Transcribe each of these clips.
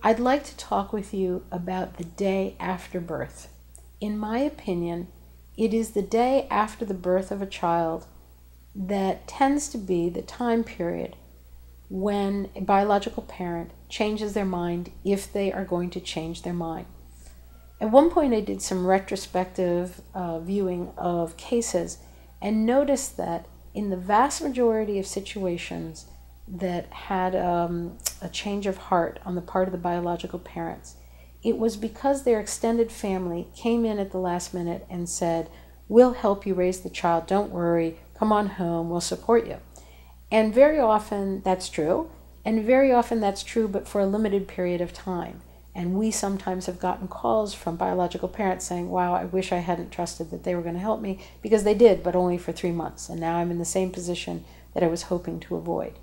I'd like to talk with you about the day after birth. In my opinion, it is the day after the birth of a child that tends to be the time period when a biological parent changes their mind, if they are going to change their mind. At one point I did some retrospective viewing of cases and noticed that in the vast majority of situations that had a change of heart on the part of the biological parents, it was because their extended family came in at the last minute and said, "We'll help you raise the child, don't worry, come on home, we'll support you." And very often that's true, and very often that's true but for a limited period of time. And we sometimes have gotten calls from biological parents saying, "Wow, I wish I hadn't trusted that they were going to help me," because they did, but only for 3 months, and now I'm in the same position that I was hoping to avoid.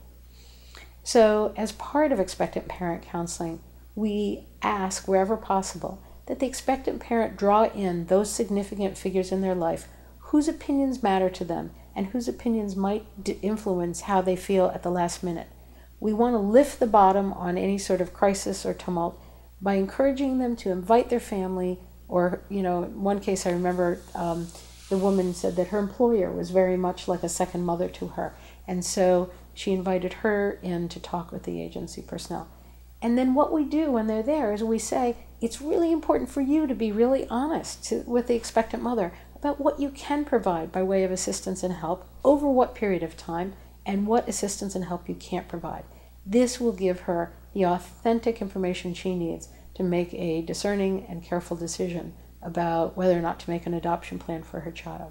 So as part of expectant parent counseling, we ask wherever possible that the expectant parent draw in those significant figures in their life whose opinions matter to them and whose opinions might influence how they feel at the last minute. We want to lift the bottom on any sort of crisis or tumult by encouraging them to invite their family, or, in one case I remember the woman said that her employer was very much like a second mother to her, and so she invited her in to talk with the agency personnel. And then what we do when they're there is we say, it's really important for you to be really honest with the expectant mother about what you can provide by way of assistance and help, over what period of time, and what assistance and help you can't provide. This will give her the authentic information she needs to make a discerning and careful decision about whether or not to make an adoption plan for her child.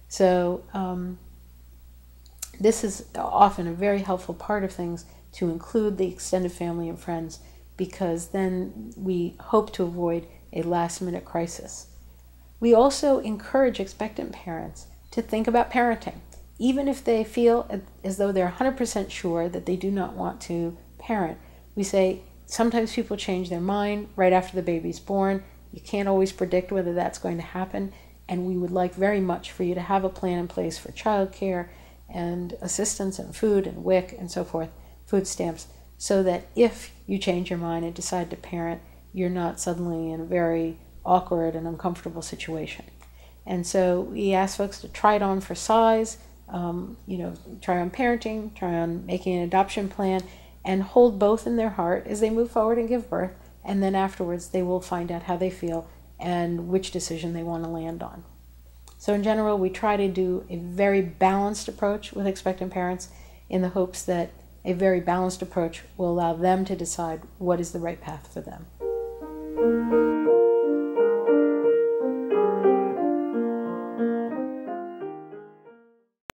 So this is often a very helpful part of things, to include the extended family and friends, because then we hope to avoid a last-minute crisis. We also encourage expectant parents to think about parenting, even if they feel as though they're 100% sure that they do not want to parent. We say sometimes people change their mind right after the baby's born. You can't always predict whether that's going to happen, and we would like very much for you to have a plan in place for childcare and assistance and food and WIC and so forth, food stamps, so that if you change your mind and decide to parent, you're not suddenly in a very awkward and uncomfortable situation. And so we ask folks to try it on for size, try on parenting, try on making an adoption plan, and hold both in their heart as they move forward and give birth, and then afterwards they will find out how they feel and which decision they want to land on. So in general, we try to do a very balanced approach with expectant parents, in the hopes that a very balanced approach will allow them to decide what is the right path for them.